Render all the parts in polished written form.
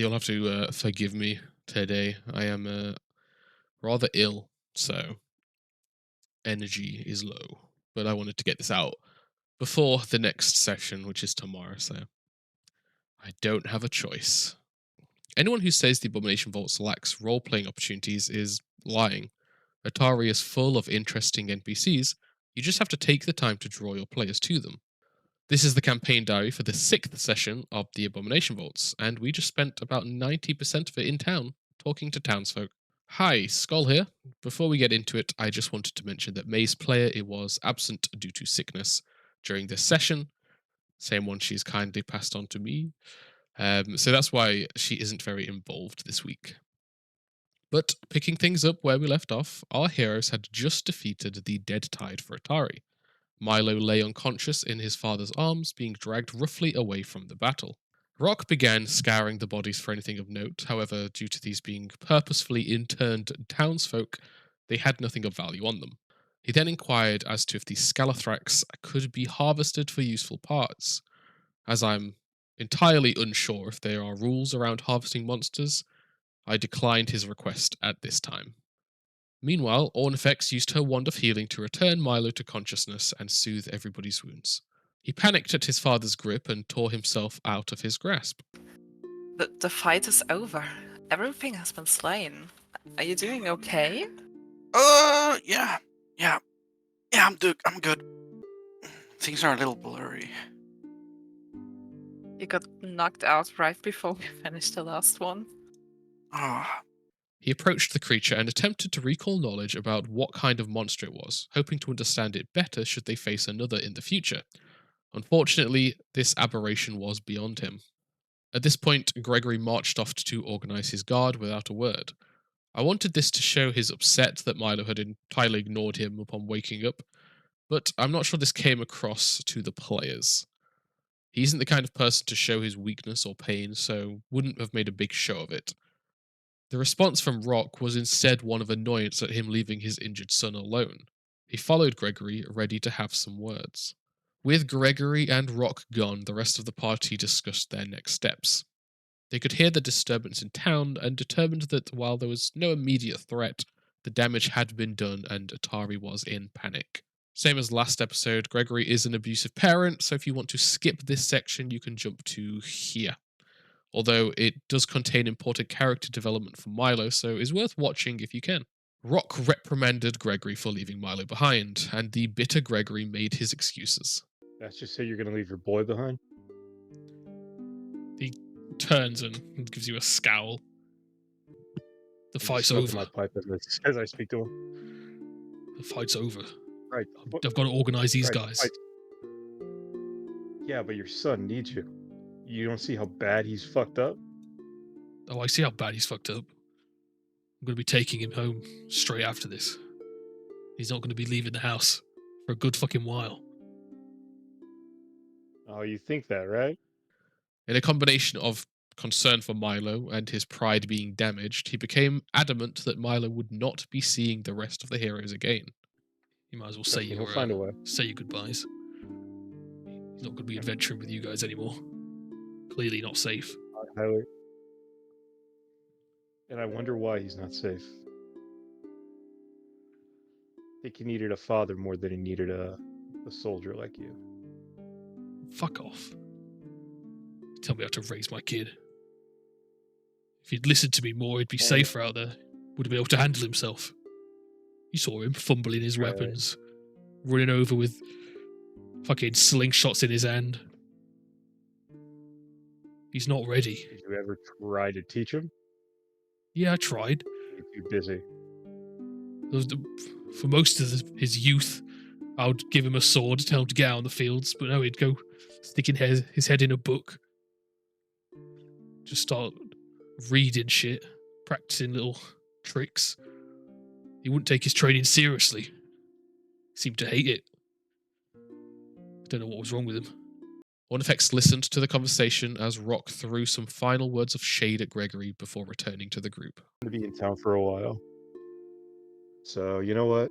You'll have to forgive me today. I am rather ill, so energy is low. But I wanted to get this out before the next session, which is tomorrow, so I don't have a choice. Anyone who says the Abomination Vaults lacks role playing opportunities is lying. Atari is full of interesting NPCs, you just have to take the time to draw your players to them. This is the campaign diary for the 6th session of the Abomination Vaults, and we just spent about 90% of it in town, talking to townsfolk. Hi, Skull here. Before we get into it, I just wanted to mention that May's player was absent due to sickness during this session. Same one she's kindly passed on to me. So that's why she isn't very involved this week. But picking things up where we left off, our heroes had just defeated the Dead Tide for Atari. Milo lay unconscious in his father's arms, being dragged roughly away from the battle. Rock began scouring the bodies for anything of note, however, due to these being purposefully interned townsfolk, they had nothing of value on them. He then inquired as to if the Scalathrax could be harvested for useful parts. As I'm entirely unsure if there are rules around harvesting monsters, I declined his request at this time. Meanwhile, Ornifex used her wand of healing to return Milo to consciousness and soothe everybody's wounds. He panicked at his father's grip and tore himself out of his grasp. The fight is over. Everything has been slain. Are you doing okay? Yeah. Yeah, I'm good. Things are a little blurry. You got knocked out right before we finished the last one. Ah, He approached the creature and attempted to recall knowledge about what kind of monster it was, hoping to understand it better should they face another in the future. Unfortunately, this aberration was beyond him. At this point, Gregory marched off to organize his guard without a word. I wanted this to show his upset that Milo had entirely ignored him upon waking up, but I'm not sure this came across to the players. He isn't the kind of person to show his weakness or pain, so wouldn't have made a big show of it. The response from Rock was instead one of annoyance at him leaving his injured son alone. He followed Gregory, ready to have some words. With Gregory and Rock gone, the rest of the party discussed their next steps. They could hear the disturbance in town and determined that while there was no immediate threat, the damage had been done and Atari was in panic. Same as last episode, Gregory is an abusive parent, so if you want to skip this section, you can jump to here. Although it does contain important character development for Milo, so is worth watching if you can. Rock reprimanded Gregory for leaving Milo behind, and the bitter Gregory made his excuses. That's just say you're going to leave your boy behind? He turns and gives you a scowl. The fight's over. My pipe as I speak to him. The fight's over. Right. I've got to organize these guys. Yeah, but your son needs you. You don't see how bad he's fucked up? Oh, I see how bad he's fucked up. I'm going to be taking him home straight after this. He's not going to be leaving the house for a good fucking while. Oh, you think that, right? In a combination of concern for Milo and his pride being damaged, he became adamant that Milo would not be seeing the rest of the heroes again. You might as well say He'll find a way. Say your goodbyes. He's not going to be adventuring with you guys anymore. Clearly not safe. Highly. And I wonder why he's not safe. I think he needed a father more than he needed a soldier like you. Fuck off. Tell me how to raise my kid. If he'd listened to me more, he'd be safer out there. Would have been able to handle himself. You saw him fumbling his weapons, running over with fucking slingshots in his hand. He's not ready. Did you ever try to teach him? Yeah, I tried. You're too busy. For most of his youth, I would give him a sword, tell him to get out on the fields, but no, he'd go sticking his head in a book. Just start reading shit, practicing little tricks. He wouldn't take his training seriously. He seemed to hate it. I don't know what was wrong with him. Ornifex listened to the conversation as Rock threw some final words of shade at Gregory before returning to the group. I'm going to be in town for a while. So, you know what?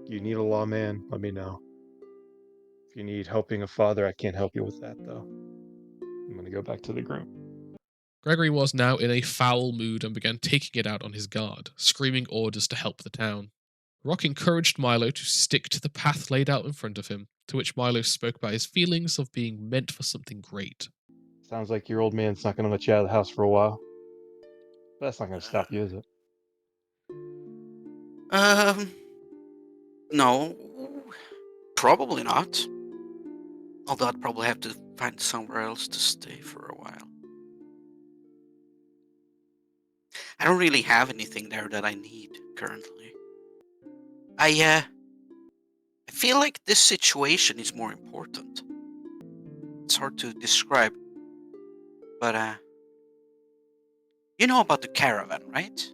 You need a lawman, let me know. If you need helping a father, I can't help you with that, though. I'm going to go back to the group. Gregory was now in a foul mood and began taking it out on his guard, screaming orders to help the town. Rock encouraged Milo to stick to the path laid out in front of him, to which Milo spoke about his feelings of being meant for something great. Sounds like your old man's not gonna let you out of the house for a while. But that's not gonna stop you, is it? No, probably not. Although I'd probably have to find somewhere else to stay for a while. I don't really have anything there that I need currently. I feel like this situation is more important. It's hard to describe, but you know about the caravan, right?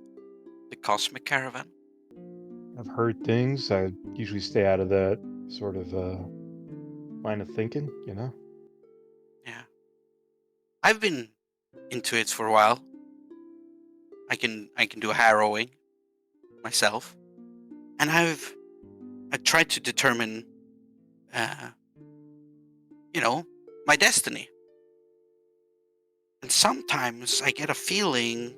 The cosmic caravan. I've heard things. I usually stay out of that sort of line of thinking, you know? Yeah, I've been into it for a while. I can do a harrowing myself, and I tried to determine, uh, my destiny. And sometimes I get a feeling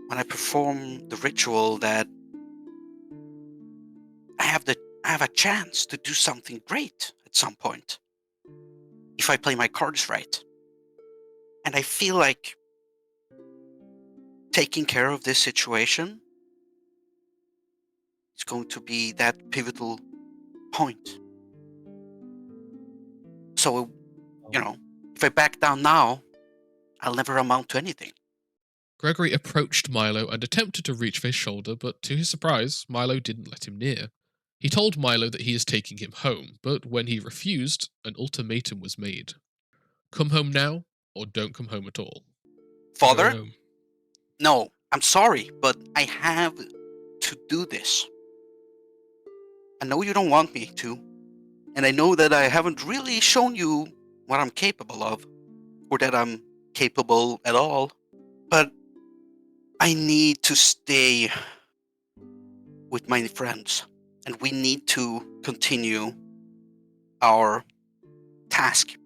when I perform the ritual that I have a chance to do something great at some point if I play my cards right. And I feel like taking care of this situation is going to be that pivotal point. So, if I back down now, I'll never amount to anything. Gregory approached Milo and attempted to reach for his shoulder, but to his surprise, Milo didn't let him near. He told Milo that he is taking him home, but when he refused, an ultimatum was made. Come home now, or don't come home at all. Go Father? home. No, I'm sorry, but I have to do this. I know you don't want me to, and I know that I haven't really shown you what I'm capable of, or that I'm capable at all, but I need to stay with my friends, and we need to continue our task,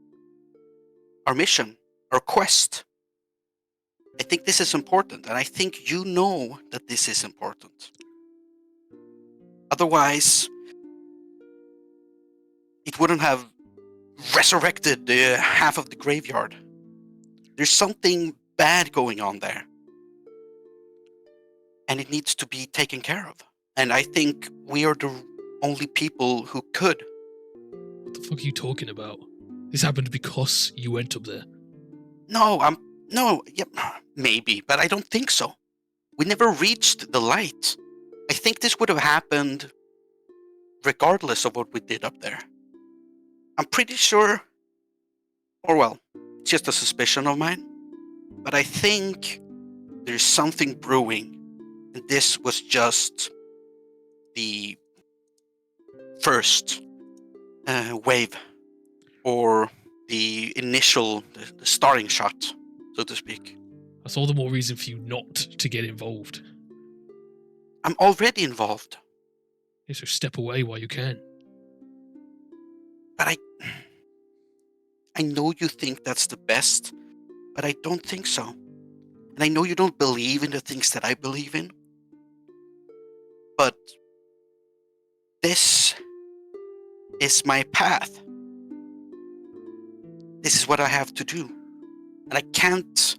our mission, our quest. I think this is important, and I think you know that this is important. Otherwise, it wouldn't have resurrected half of the graveyard. There's something bad going on there, and it needs to be taken care of. And I think we are the only people who could. What the fuck are you talking about? This happened because you went up there. No, yeah, maybe, but I don't think so. We never reached the light. I think this would have happened regardless of what we did up there. I'm pretty sure, or well, it's just a suspicion of mine, but I think there's something brewing, and this was just the first wave, or the initial, the starting shot, so to speak. That's all the more reason for you not to get involved. I'm already involved, Okay, so step away while you can. but I know you think that's the best, but I don't think so. And I know you don't believe in the things that I believe in, but this is my path. This is what I have to do. And I can't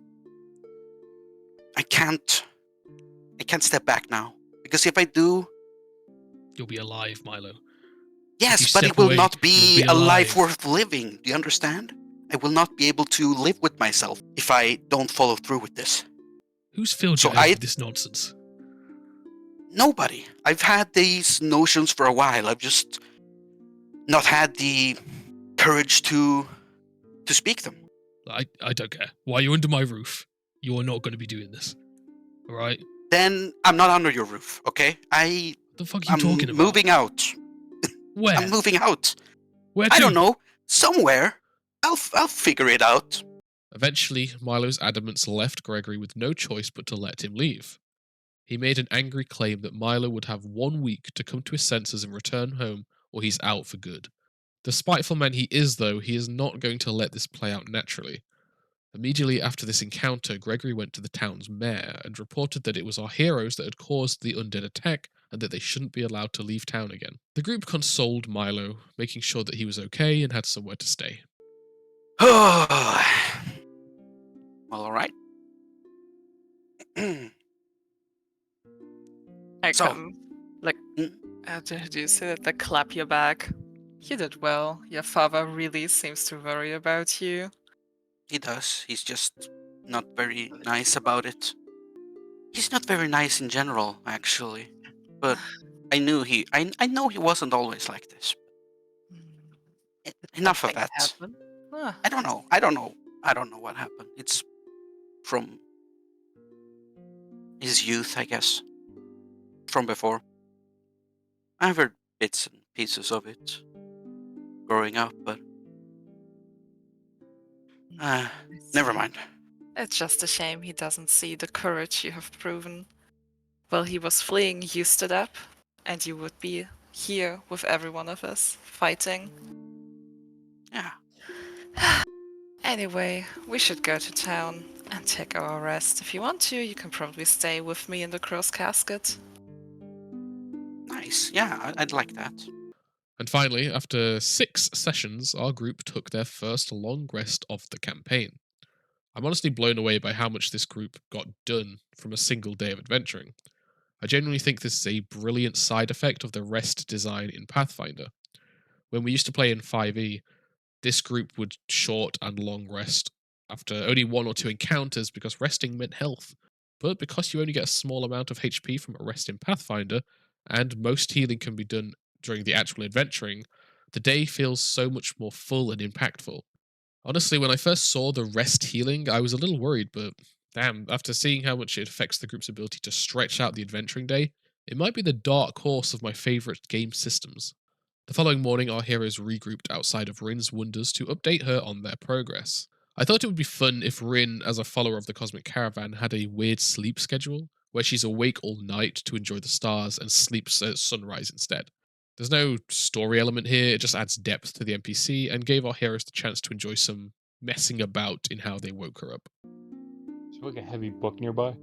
step back now. Because if I do, You'll be alive, Milo. yes, you but step it will away, not be you'll be a life alive. worth living. Do you understand? I will not be able to live with myself if I don't follow through with this. Who's filled So your head with this nonsense? Nobody. I've had these notions for a while. I've just not had the courage to speak them. I don't care. While you're under my roof, you're not going to be doing this. Alright? Then I'm not under your roof, okay? What the fuck are you I'm talking about? moving out. Where? I'm moving out. Where I to? don't know. Somewhere. I'll figure it out. Eventually, Milo's adamance left Gregory with no choice but to let him leave. He made an angry claim that Milo would have 1 week to come to his senses and return home, or he's out for good. The spiteful man he is, though, he is not going to let this play out naturally. Immediately after this encounter, Gregory went to the town's mayor and reported that it was our heroes that had caused the undead attack and that they shouldn't be allowed to leave town again. The group consoled Milo, making sure that he was okay and had somewhere to stay. Well, all right. I So- come, like, Mm. do you see that? Like, clap your back. You did well. Your father really seems to worry about you. He does. He's just not very nice about it. He's not very nice in general, actually. But I know he wasn't always like this. Did Enough of something that. happen? Ah, I don't know. I don't know what happened. It's from his youth, I guess. From before. I've heard bits and pieces of it growing up, but I never see. mind. It's just a shame he doesn't see the courage you have proven. While he was fleeing, you stood up, and you would be here with every one of us, fighting. Yeah. Anyway, we should go to town and take our rest. If you want to, you can probably stay with me in the crow's casket. Nice. Yeah, I'd like that. And finally, after 6 sessions, our group took their first long rest of the campaign. I'm honestly blown away by how much this group got done from a single day of adventuring. I genuinely think this is a brilliant side effect of the rest design in Pathfinder. When we used to play in 5e, this group would short and long rest after only 1 or 2 encounters because resting meant health. But because you only get a small amount of HP from a rest in Pathfinder, and most healing can be done during the actual adventuring, the day feels so much more full and impactful. Honestly, when I first saw the rest healing, I was a little worried, but damn, after seeing how much it affects the group's ability to stretch out the adventuring day, it might be the dark horse of my favorite game systems. The following morning, our heroes regrouped outside of Rin's Wonders to update her on their progress. I thought it would be fun if Rin, as a follower of the Cosmic Caravan, had a weird sleep schedule, where she's awake all night to enjoy the stars and sleeps at sunrise instead. There's no story element here, it just adds depth to the NPC and gave our heroes the chance to enjoy some messing about in how they woke her up. Is there like a heavy book nearby?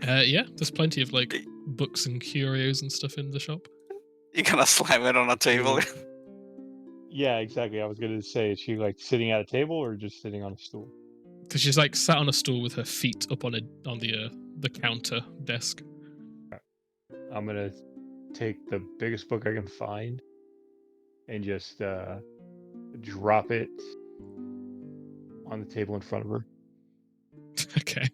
Yeah, there's plenty of like books and curios and stuff in the shop. You're gonna slam it on a table. Yeah, exactly. I was gonna say, is she like sitting at a table or just sitting on a stool? Because she's like sat on a stool with her feet up on the counter desk. I'm gonna take the biggest book I can find and just drop it on the table in front of her. Okay.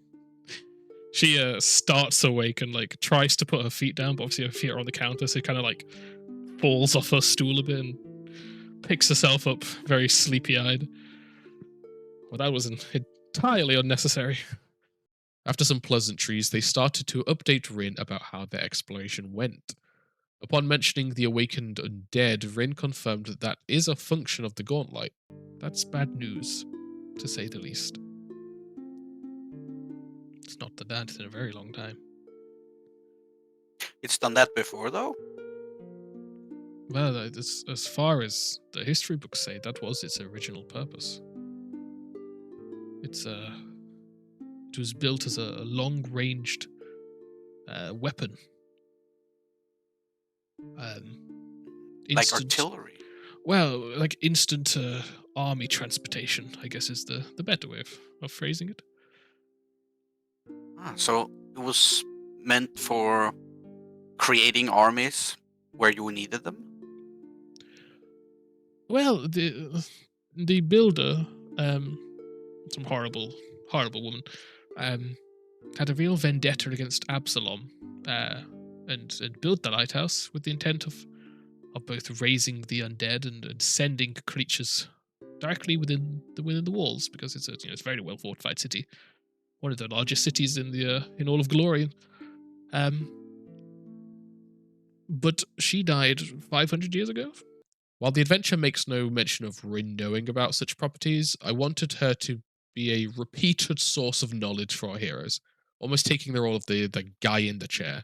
She starts awake and like tries to put her feet down, but obviously her feet are on the counter, so kind of like falls off her stool a bit and picks herself up, very sleepy-eyed. Well, that was entirely unnecessary. After some pleasantries, they started to update Rin about how their exploration went. Upon mentioning the awakened undead, Rin confirmed that that is a function of the gauntlet. That's bad news, to say the least. It's not done that in a very long time. It's done that before, though. Well, as far as the history books say, that was its original purpose. It was built as a long-ranged weapon. Like artillery. Well, like instant army transportation, I guess is the better way of phrasing it. So it was meant for creating armies where you needed them. Well, the builder, some horrible woman, had a real vendetta against Absalom, and built the lighthouse with the intent of both raising the undead and sending creatures directly within the walls, because it's a very well fortified city, one of the largest cities in all of Glorian. But she died 500 years ago. While the adventure makes no mention of Rin knowing about such properties, I wanted her to be a repeated source of knowledge for our heroes, almost taking the role of the guy in the chair.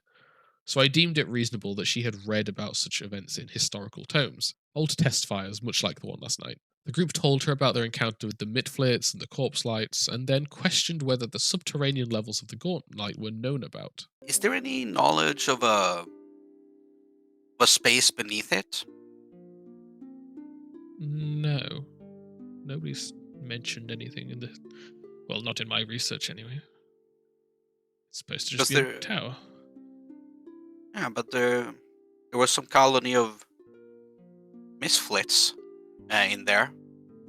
so I deemed it reasonable that she had read about such events in historical tomes, old test fires much like the one last night. The group told her about their encounter with the Midflits and the corpse lights, and then questioned whether the subterranean levels of the Gauntlet were known about. Is there any knowledge of a space beneath it? No. Nobody's mentioned anything in the... Well, not in my research anyway. It's supposed to just Because be a tower. yeah, but there was some colony of misflits in there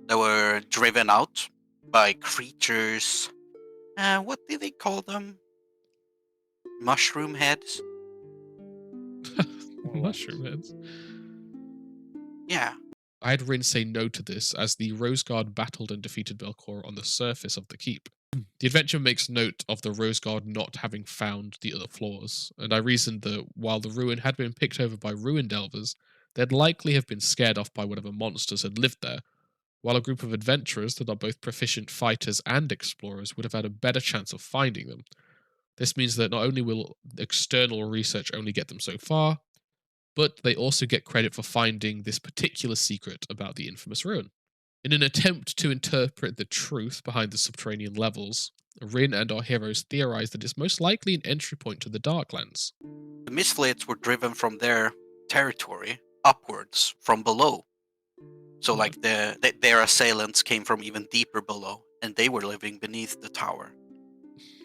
that were driven out by creatures. What did they call them? Mushroom heads? Mushroom heads. Yeah. I had Rin say no to this as the Rose Guard battled and defeated Belcor on the surface of the keep. The adventure makes note of the Rose Guard not having found the other floors, and I reasoned that while the ruin had been picked over by ruin delvers, they'd likely have been scared off by whatever monsters had lived there, while a group of adventurers that are both proficient fighters and explorers would have had a better chance of finding them. This means that not only will external research only get them so far, but they also get credit for finding this particular secret about the infamous ruin. In an attempt to interpret the truth behind the subterranean levels, Rin and our heroes theorize that it's most likely an entry point to the Darklands. The misflits were driven from their territory upwards from below. So, like, their assailants came from even deeper below, and they were living beneath the tower.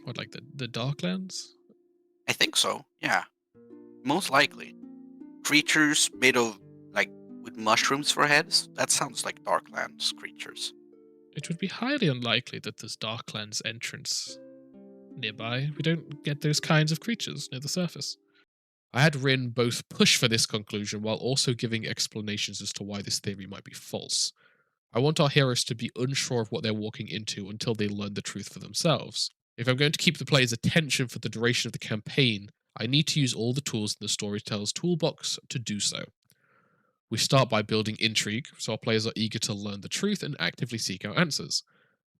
What, like the Darklands? I think so, yeah. Most likely. Creatures made of, like, with mushrooms for heads? That sounds like Darklands creatures. It would be highly unlikely that there's Darklands entrance nearby. We don't get those kinds of creatures near the surface. I had Rin both push for this conclusion while also giving explanations as to why this theory might be false. I want our heroes to be unsure of what they're walking into until they learn the truth for themselves. If I'm going to keep the player's attention for the duration of the campaign, I need to use all the tools in the storyteller's toolbox to do so. We start by building intrigue, so our players are eager to learn the truth and actively seek out answers.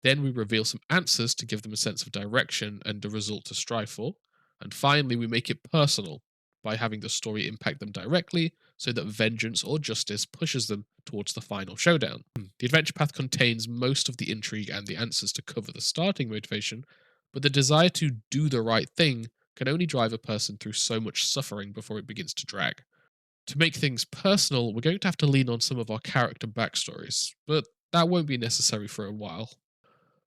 Then we reveal some answers to give them a sense of direction and a result to strive for. And finally, we make it personal by having the story impact them directly so that vengeance or justice pushes them towards the final showdown. The adventure path contains most of the intrigue and the answers to cover the starting motivation, but the desire to do the right thing can only drive a person through so much suffering before it begins to drag. To make things personal, we're going to have to lean on some of our character backstories, but that won't be necessary for a while.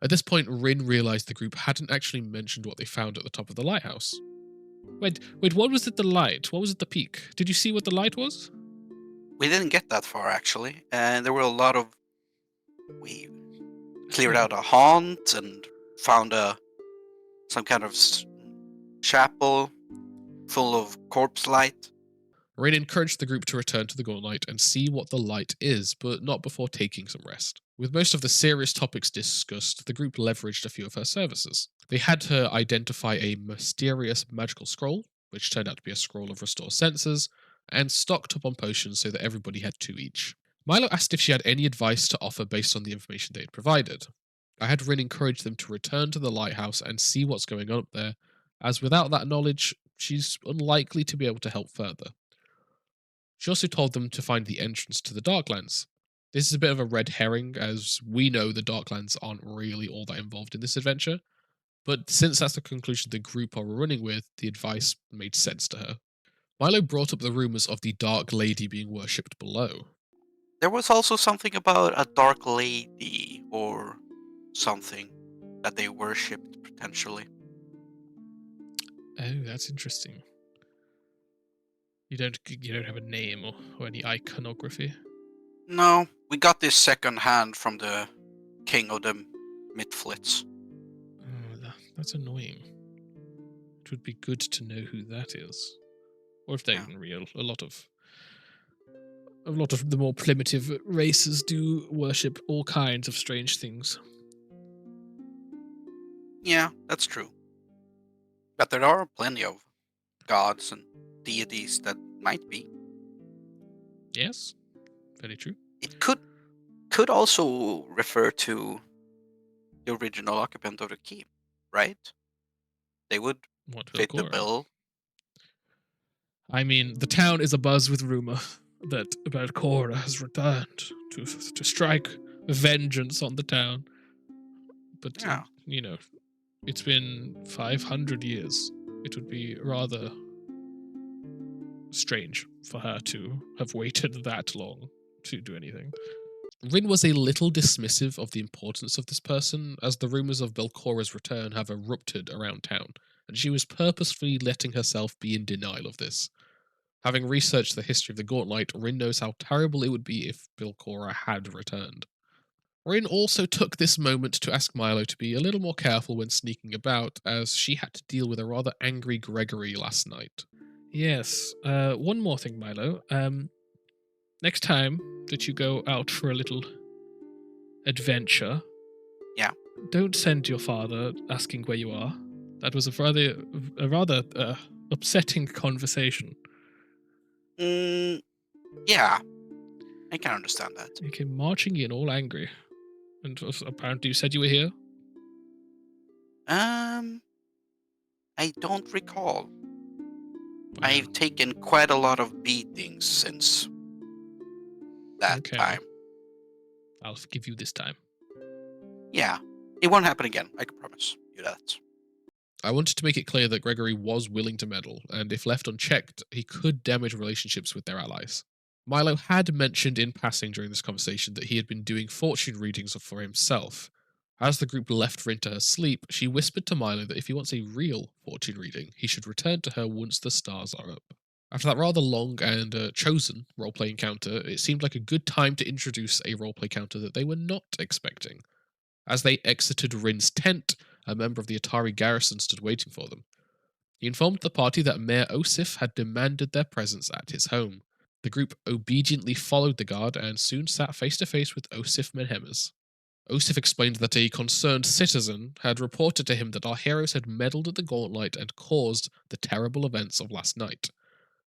At this point, Rin realized the group hadn't actually mentioned what they found at the top of the lighthouse. Wait, what was at the light? What was at the peak? Did you see what the light was? We didn't get that far, actually. And there were a lot of... We cleared out a haunt and found some kind of chapel full of corpse light. Rin encouraged the group to return to the Gauntlet and see what the light is, but not before taking some rest. With most of the serious topics discussed, the group leveraged a few of her services. They had her identify a mysterious magical scroll, which turned out to be a scroll of restore senses, and stocked up on potions so that everybody had 2 each. Milo asked if she had any advice to offer based on the information they had provided. I had Rin encourage them to return to the lighthouse and see what's going on up there, as without that knowledge, she's unlikely to be able to help further. She also told them to find the entrance to the Darklands. This is a bit of a red herring, as we know the Darklands aren't really all that involved in this adventure, but since that's the conclusion the group are running with, the advice made sense to her. Milo brought up the rumours of the Dark Lady being worshipped below. There was also something about a dark lady or something that they worshipped, potentially. Oh, that's interesting. You don't have a name or any iconography? No, we got this second hand from the king of the Midflits. Oh, that's annoying. It would be good to know who that is. Or if they're even real. A lot of the more primitive races do worship all kinds of strange things. Yeah, that's true. But there are plenty of gods and deities that might be. Yes, very true. It could also refer to the original occupant of the keep, right? They would What fit the Velcora? bill. I mean, the town is abuzz with rumor that Belcora has returned to strike vengeance on the town. But, Yeah. it's been 500 years. It would be rather strange for her to have waited that long to do anything. Rin was a little dismissive of the importance of this person, as the rumors of Belcora's return have erupted around town, and she was purposefully letting herself be in denial of this. Having researched the history of the Gauntlet, Rin knows how terrible it would be if Belcora had returned. Rin also took this moment to ask Milo to be a little more careful when sneaking about, as she had to deal with a rather angry Gregory last night. Yes, one more thing, Milo. Next time that you go out for a little adventure, Yeah. don't send your father asking where you are. That was a rather upsetting conversation. Yeah. I can understand that. He came marching in all angry. And apparently you said you were here? I don't recall. Well, I've taken quite a lot of beatings since that okay. time. I'll forgive you this time. Yeah. It won't happen again. I can promise you that. I wanted to make it clear that Gregory was willing to meddle, and if left unchecked, he could damage relationships with their allies. Milo had mentioned in passing during this conversation that he had been doing fortune readings for himself. As the group left Rin to her sleep, she whispered to Milo that if he wants a real fortune reading, he should return to her once the stars are up. After that rather long and chosen roleplay encounter, it seemed like a good time to introduce a roleplay encounter that they were not expecting. As they exited Rin's tent, a member of the Atari garrison stood waiting for them. He informed the party that Mayor Osif had demanded their presence at his home. The group obediently followed the guard and soon sat face to face with Osif Menhemers. Osif explained that a concerned citizen had reported to him that our heroes had meddled at the Gauntlet and caused the terrible events of last night.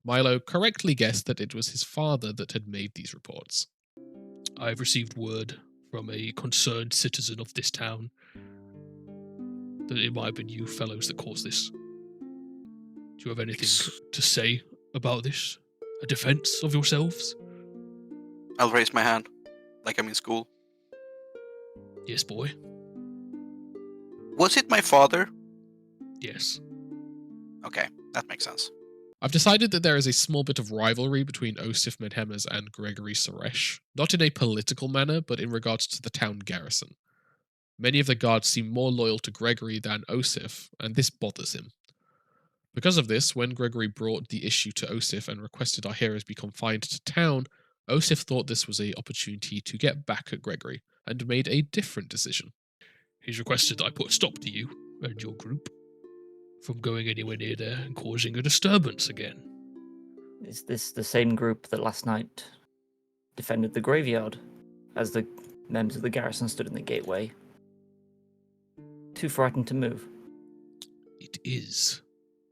Milo correctly guessed that it was his father that had made these reports. I have received word from a concerned citizen of this town that it might have been you fellows that caused this. Do you have anything to say about this? A defense of yourselves? I'll raise my hand, like I'm in school. Yes, boy. Was it my father? Yes. Okay, that makes sense. I've decided that there is a small bit of rivalry between Osif Medhemers and Gregory Suresh, not in a political manner, but in regards to the town garrison. Many of the guards seem more loyal to Gregory than Osif, and this bothers him. Because of this, when Gregory brought the issue to Osif and requested our heroes be confined to town, Osif thought this was an opportunity to get back at Gregory, and made a different decision. He's requested that I put a stop to you and your group from going anywhere near there and causing a disturbance again. Is this the same group that last night defended the graveyard as the members of the garrison stood in the gateway, too frightened to move? It is,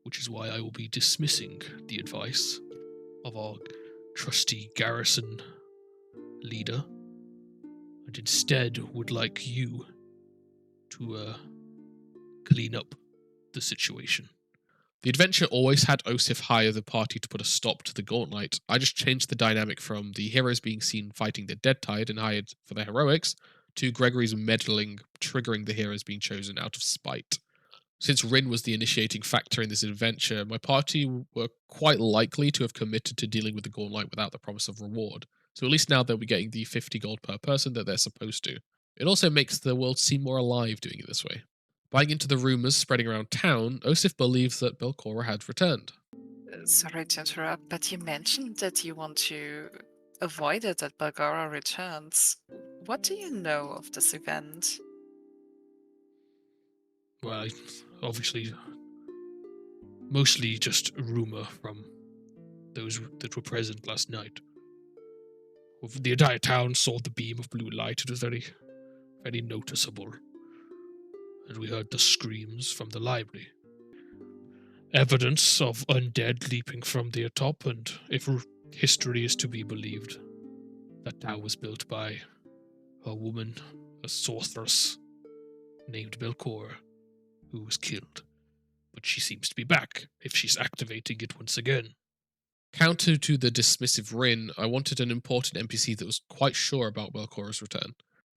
which is why I will be dismissing the advice of our trusty garrison leader, and instead would like you to clean up the situation. The adventure always had Osif hire the party to put a stop to the Gauntlet. I just changed the dynamic from the heroes being seen fighting the Dead Tide and hired for their heroics, to Gregory's meddling, triggering the heroes being chosen out of spite. Since Rin was the initiating factor in this adventure, my party were quite likely to have committed to dealing with the Gauntlet without the promise of reward, so at least now they'll be getting the 50 gold per person that they're supposed to. It also makes the world seem more alive doing it this way. Buying into the rumors spreading around town, Osif believes that Belcora had returned. Sorry to interrupt, but you mentioned that you want to avoid it that Belgara returns. What do you know of this event? Well, obviously, mostly just a rumor from those that were present last night. The entire town saw the beam of blue light. It was very, very noticeable. And we heard the screams from the library. Evidence of undead leaping from the atop, and if history is to be believed, that tower was built by a woman, a sorceress, named Belcora, who was killed. But she seems to be back, if she's activating it once again. Counter to the dismissive Rin, I wanted an important NPC that was quite sure about Belcora's return.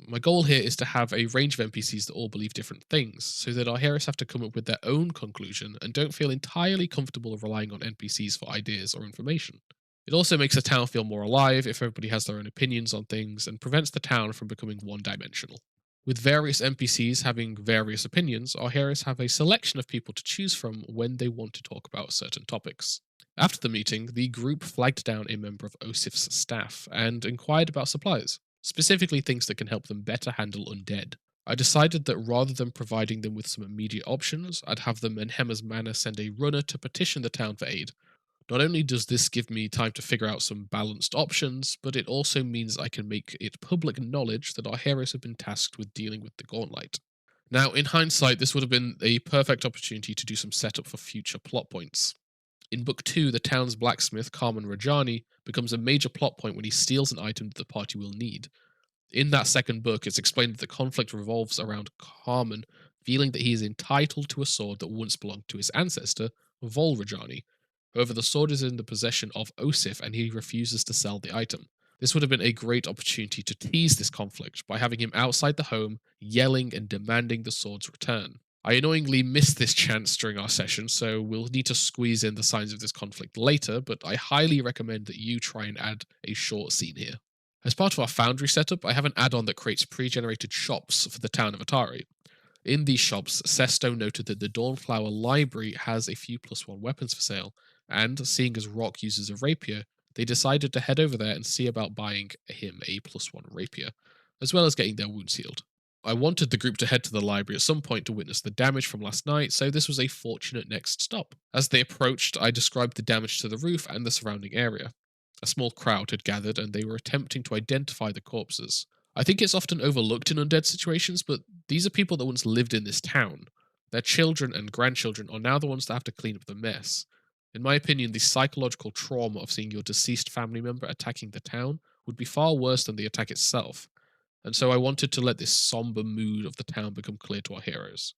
My goal here is to have a range of NPCs that all believe different things, so that our heroes have to come up with their own conclusion and don't feel entirely comfortable relying on NPCs for ideas or information. It also makes the town feel more alive if everybody has their own opinions on things and prevents the town from becoming one-dimensional. With various NPCs having various opinions, our heroes have a selection of people to choose from when they want to talk about certain topics. After the meeting, the group flagged down a member of Osif's staff and inquired about supplies, specifically things that can help them better handle undead. I decided that rather than providing them with some immediate options, I'd have them in Hemmer's Manor send a runner to petition the town for aid. Not only does this give me time to figure out some balanced options, but it also means I can make it public knowledge that our heroes have been tasked with dealing with the Gauntlet. Now, in hindsight, this would have been a perfect opportunity to do some setup for future plot points. In Book 2, the town's blacksmith, Carmen Rajani, becomes a major plot point when he steals an item that the party will need. In that second book, it's explained that the conflict revolves around Carmen feeling that he is entitled to a sword that once belonged to his ancestor, Vol Rajani. However, the sword is in the possession of Osif and he refuses to sell the item. This would have been a great opportunity to tease this conflict by having him outside the home, yelling and demanding the sword's return. I annoyingly missed this chance during our session, so we'll need to squeeze in the signs of this conflict later, but I highly recommend that you try and add a short scene here. As part of our Foundry setup, I have an add-on that creates pre-generated shops for the town of Atari. In these shops, Sesto noted that the Dawnflower Library has a few +1 weapons for sale, and seeing as Rock uses a rapier, they decided to head over there and see about buying him a +1 rapier, as well as getting their wounds healed. I wanted the group to head to the library at some point to witness the damage from last night, so this was a fortunate next stop. As they approached, I described the damage to the roof and the surrounding area. A small crowd had gathered and they were attempting to identify the corpses. I think it's often overlooked in undead situations, but these are people that once lived in this town. Their children and grandchildren are now the ones that have to clean up the mess. In my opinion, the psychological trauma of seeing your deceased family member attacking the town would be far worse than the attack itself, and so I wanted to let this somber mood of the town become clear to our heroes.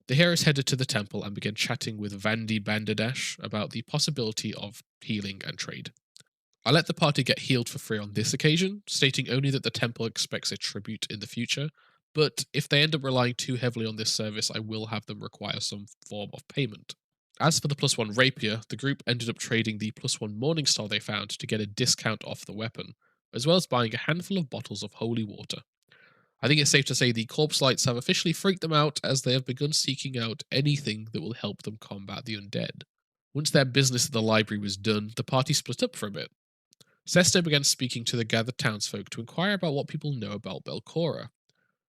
The heroes headed to the temple and began chatting with Vandy Banderdash about the possibility of healing and trade. I let the party get healed for free on this occasion, stating only that the temple expects a tribute in the future, but if they end up relying too heavily on this service, I will have them require some form of payment. As for the +1 rapier, the group ended up trading the +1 Morningstar they found to get a discount off the weapon, as well as buying a handful of bottles of holy water. I think it's safe to say the corpse lights have officially freaked them out as they have begun seeking out anything that will help them combat the undead. Once their business at the library was done, the party split up for a bit. Sesto began speaking to the gathered townsfolk to inquire about what people know about Belcora.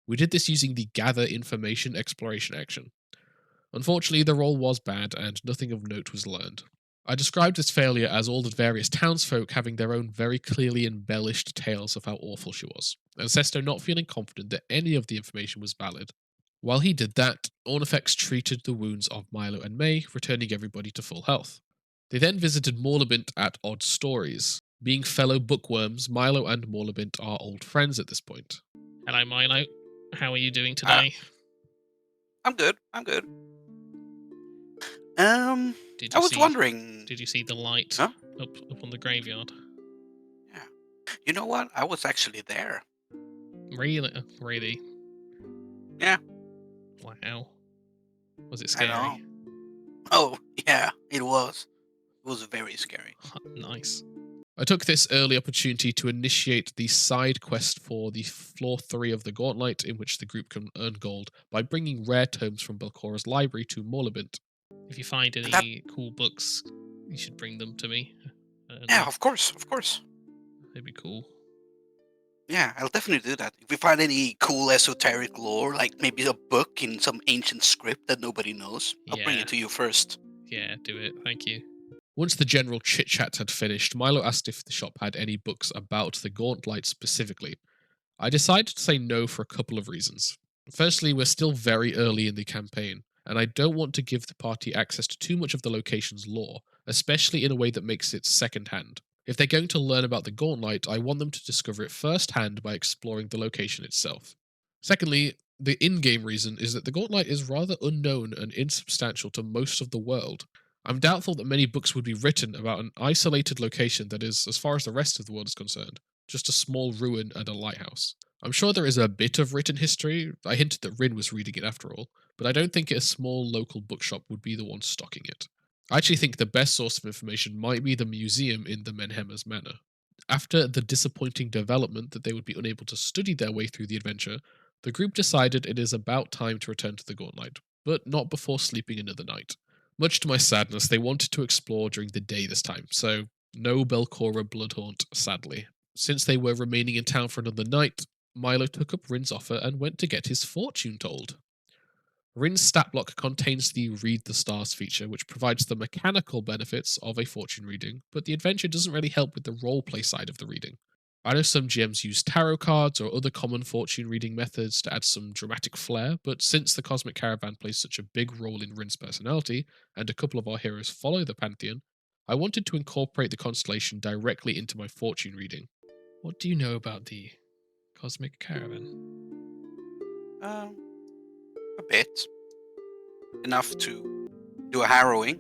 We did this using the Gather Information Exploration action. Unfortunately, the roll was bad and nothing of note was learned. I described this failure as all the various townsfolk having their own very clearly embellished tales of how awful she was, and Sesto not feeling confident that any of the information was valid. While he did that, Ornifex treated the wounds of Milo and May, returning everybody to full health. They then visited Morlabint at Odd Stories. Being fellow bookworms, Milo and Morlabint are old friends at this point. Hello, Milo. How are you doing Ah. today? I'm good. I'm good. Did I you was see? wondering. Did you see the light Huh? up on the graveyard? Yeah. You know what? I was actually there. Really? Really? Yeah. Wow. Was it I know. scary? Oh, yeah, it was. It was very scary. Nice. I took this early opportunity to initiate the side quest for the floor 3 of the Gauntlet, in which the group can earn gold by bringing rare tomes from Belcora's library to Morlabint. If you find And any cool books, you should bring them to me. Yeah, of course, of course. They'd be cool. Yeah, I'll definitely do that. If we find any cool esoteric lore, like maybe a book in some ancient script that nobody knows, I'll bring Yeah. it to you first. Yeah, do it. Thank you. Once the general chit-chat had finished, Milo asked if the shop had any books about the Gauntlet specifically. I decided to say no for a couple of reasons. Firstly, we're still very early in the campaign, and I don't want to give the party access to too much of the location's lore, especially in a way that makes it second-hand. If they're going to learn about the Gauntlet, I want them to discover it first-hand by exploring the location itself. Secondly, the in-game reason is that the Gauntlet is rather unknown and insubstantial to most of the world. I'm doubtful that many books would be written about an isolated location that is, as far as the rest of the world is concerned, just a small ruin and a lighthouse. I'm sure there is a bit of written history. I hinted that Rin was reading it after all, but I don't think a small local bookshop would be the one stocking it. I actually think the best source of information might be the museum in the Menhemmers Manor. After the disappointing development that they would be unable to study their way through the adventure, the group decided it is about time to return to the Gauntlet, but not before sleeping another night. Much to my sadness, they wanted to explore during the day this time, so no Belcora Bloodhaunt, sadly. Since they were remaining in town for another night, Milo took up Rin's offer and went to get his fortune told. Rin's stat block contains the Read the Stars feature, which provides the mechanical benefits of a fortune reading, but the adventure doesn't really help with the roleplay side of the reading. I know some GMs use tarot cards or other common fortune reading methods to add some dramatic flair, but since the Cosmic Caravan plays such a big role in Rin's personality, and a couple of our heroes follow the Pantheon, I wanted to incorporate the constellation directly into my fortune reading. What do you know about the Cosmic Caravan? A bit. Enough to do a harrowing.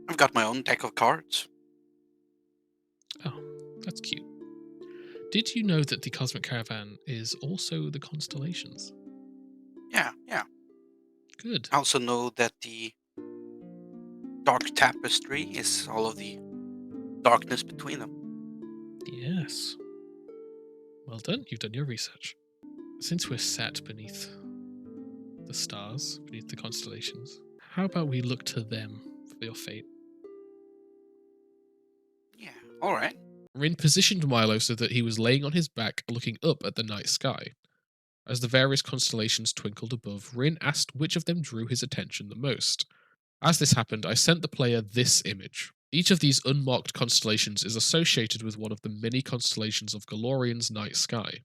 I've got my own deck of cards. Oh, that's cute. Did you know that the Cosmic Caravan is also the constellations? Yeah. Good. I also know that the dark tapestry is all of the darkness between them. Yes. Well done, you've done your research. Since we're sat beneath the stars, beneath the constellations, how about we look to them for your fate? Yeah, alright. Rin positioned Milo so that he was laying on his back looking up at the night sky. As the various constellations twinkled above, Rin asked which of them drew his attention the most. As this happened, I sent the player this image. Each of these unmarked constellations is associated with one of the many constellations of Galorian's night sky.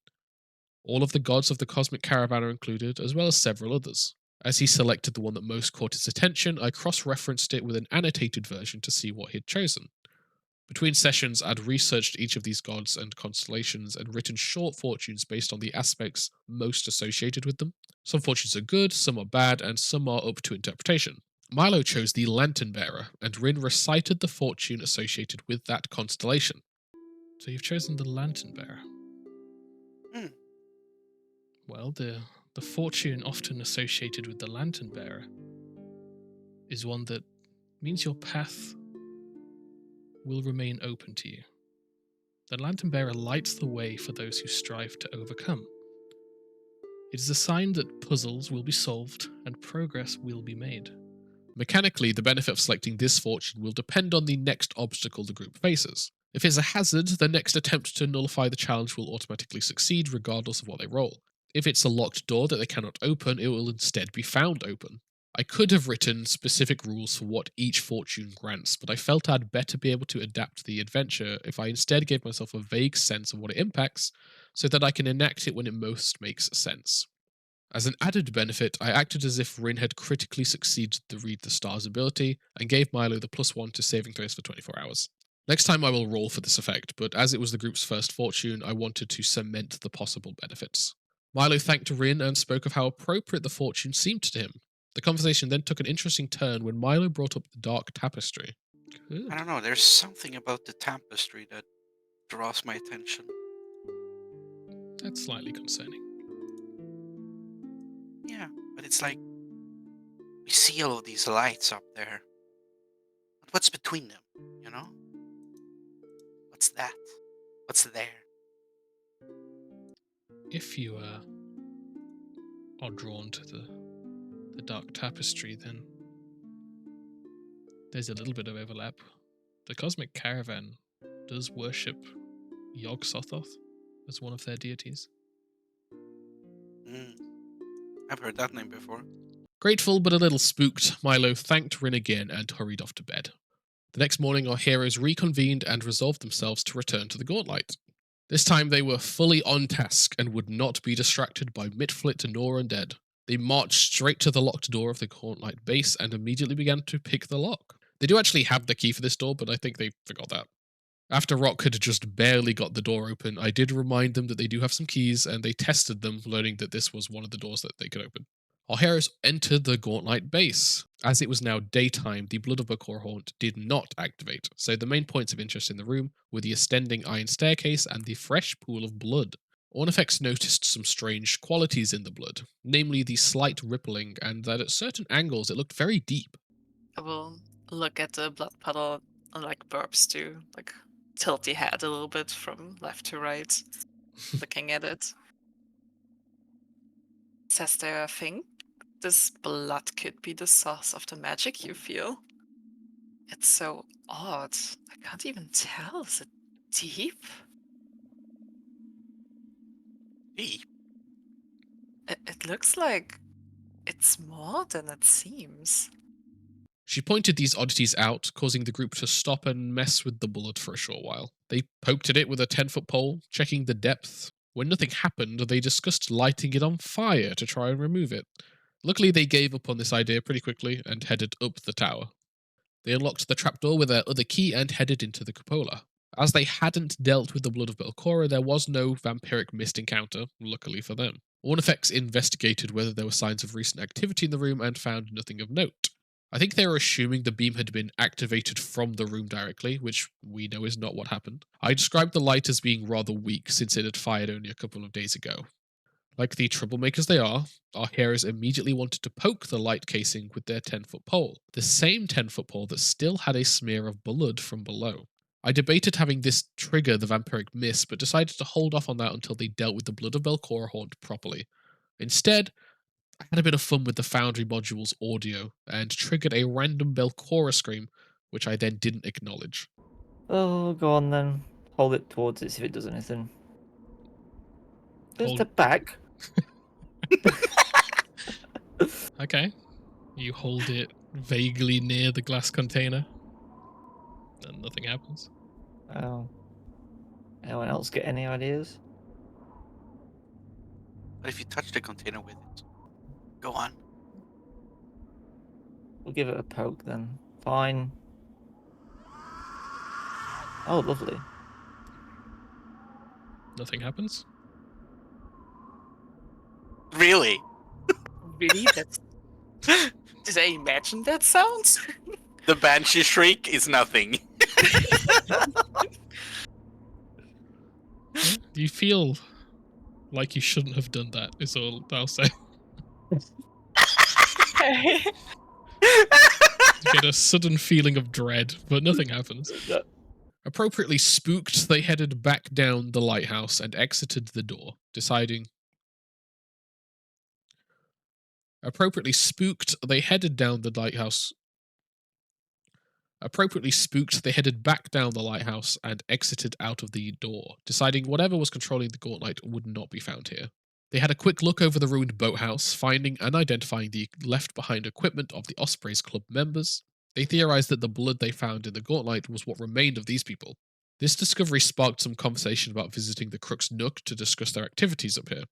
All of the gods of the Cosmic Caravan are included, as well as several others. As he selected the one that most caught his attention, I cross-referenced it with an annotated version to see what he'd chosen. Between sessions, I'd researched each of these gods and constellations and written short fortunes based on the aspects most associated with them. Some fortunes are good, some are bad, and some are up to interpretation. Milo chose the Lantern Bearer, and Rin recited the fortune associated with that constellation. So you've chosen the Lantern Bearer. Hmm. Well, the fortune often associated with the Lantern Bearer is one that means your path will remain open to you. The Lantern Bearer lights the way for those who strive to overcome. It is a sign that puzzles will be solved and progress will be made. Mechanically, the benefit of selecting this fortune will depend on the next obstacle the group faces. If it's a hazard, the next attempt to nullify the challenge will automatically succeed regardless of what they roll. If it's a locked door that they cannot open, it will instead be found open. I could have written specific rules for what each fortune grants, but I felt I'd better be able to adapt the adventure if I instead gave myself a vague sense of what it impacts, so that I can enact it when it most makes sense. As an added benefit, I acted as if Rin had critically succeeded the Read the Stars ability, and gave Milo the +1 to saving throws for 24 hours. Next time I will roll for this effect, but as it was the group's first fortune, I wanted to cement the possible benefits. Milo thanked Rin and spoke of how appropriate the fortune seemed to him. The conversation then took an interesting turn when Milo brought up the dark tapestry. Good. I don't know, there's something about the tapestry that draws my attention. That's slightly concerning. Yeah, but it's like we see all of these lights up there. But what's between them, you know? What's that? What's there? If you are drawn to the dark tapestry, then there's a little bit of overlap. The Cosmic Caravan does worship Yog Sothoth as one of their deities. I've heard that name before. Grateful but a little spooked, Milo thanked Rin again and hurried off to bed. The next morning, our heroes reconvened and resolved themselves to return to the Gauntlet. This time they were fully on task and would not be distracted by Mitflit nor Undead. They marched straight to the locked door of the Gauntlet base and immediately began to pick the lock. They do actually have the key for this door, but I think they forgot that. After Rock had just barely got the door open, I did remind them that they do have some keys, and they tested them, learning that this was one of the doors that they could open. Our heroes entered the Gauntlet base. As it was now daytime, the Blood of Bakor Haunt did not activate, so the main points of interest in the room were the ascending iron staircase and the fresh pool of blood. Ornifex noticed some strange qualities in the blood, namely the slight rippling and that at certain angles it looked very deep. I will look at the blood puddle and like burps too, like tilt the head a little bit from left to right, looking at it. Says there, I think this blood could be the source of the magic you feel. It's so odd. I can't even tell. Is it deep? Deep? It looks like it's more than it seems. She pointed these oddities out, causing the group to stop and mess with the blood for a short while. They poked at it with a 10-foot pole, checking the depth. When nothing happened, they discussed lighting it on fire to try and remove it. Luckily, they gave up on this idea pretty quickly and headed up the tower. They unlocked the trapdoor with their other key and headed into the cupola. As they hadn't dealt with the blood of Belcora, there was no vampiric mist encounter, luckily for them. Ornifex investigated whether there were signs of recent activity in the room and found nothing of note. I think they were assuming the beam had been activated from the room directly, which we know is not what happened. I described the light as being rather weak since it had fired only a couple of days ago. Like the troublemakers they are, our heroes immediately wanted to poke the light casing with their 10-foot pole, the same 10-foot pole that still had a smear of blood from below. I debated having this trigger the vampiric mist, but decided to hold off on that until they dealt with the blood of Belcora Haunt properly. Instead, I had a bit of fun with the Foundry module's audio and triggered a random Belcora scream, which I then didn't acknowledge. Oh, go on then. Hold it towards it, see if it does anything. Just Hold- the back. Okay. You hold it vaguely near the glass container, and nothing happens. Oh. Anyone else get any ideas? But if you touch the container with it, go on. We'll give it a poke then. Fine. Oh, lovely. Nothing happens. Really? Really? That's. Did I imagine that sound? The banshee shriek is nothing. Yeah, you feel like you shouldn't have done that, is all I'll say. Okay. You get a sudden feeling of dread, but nothing happens. Appropriately spooked, they headed back down the lighthouse and exited the door, deciding. Appropriately spooked, they headed down the lighthouse. Appropriately spooked, they headed back down the lighthouse and exited out of the door, deciding whatever was controlling the Gauntlet would not be found here. They had a quick look over the ruined boathouse, finding and identifying the left-behind equipment of the Ospreys Club members. They theorized that the blood they found in the Gauntlet was what remained of these people. This discovery sparked some conversation about visiting the Crux Nook to discuss their activities up here.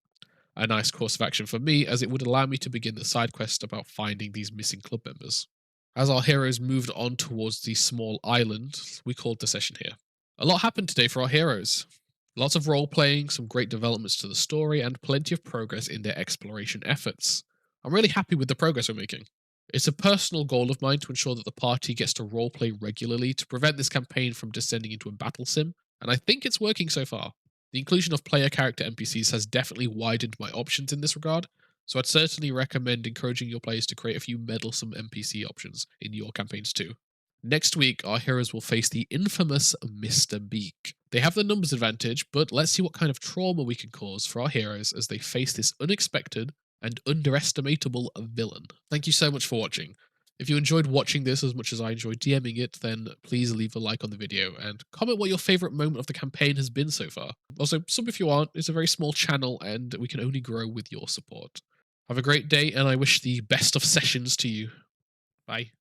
A nice course of action for me, as it would allow me to begin the side quest about finding these missing club members. As our heroes moved on towards the small island, we called the session here. A lot happened today for our heroes. Lots of role-playing, some great developments to the story, and plenty of progress in their exploration efforts. I'm really happy with the progress we're making. It's a personal goal of mine to ensure that the party gets to roleplay regularly to prevent this campaign from descending into a battle sim, and I think it's working so far. The inclusion of player character NPCs has definitely widened my options in this regard, so I'd certainly recommend encouraging your players to create a few meddlesome NPC options in your campaigns too. Next week, our heroes will face the infamous Mr. Beak. They have the numbers advantage, but let's see what kind of trauma we can cause for our heroes as they face this unexpected and underestimatable villain. Thank you so much for watching. If you enjoyed watching this as much as I enjoyed DMing it, then please leave a like on the video and comment what your favourite moment of the campaign has been so far. Also, sub if you aren't, it's a very small channel and we can only grow with your support. Have a great day and I wish the best of sessions to you. Bye.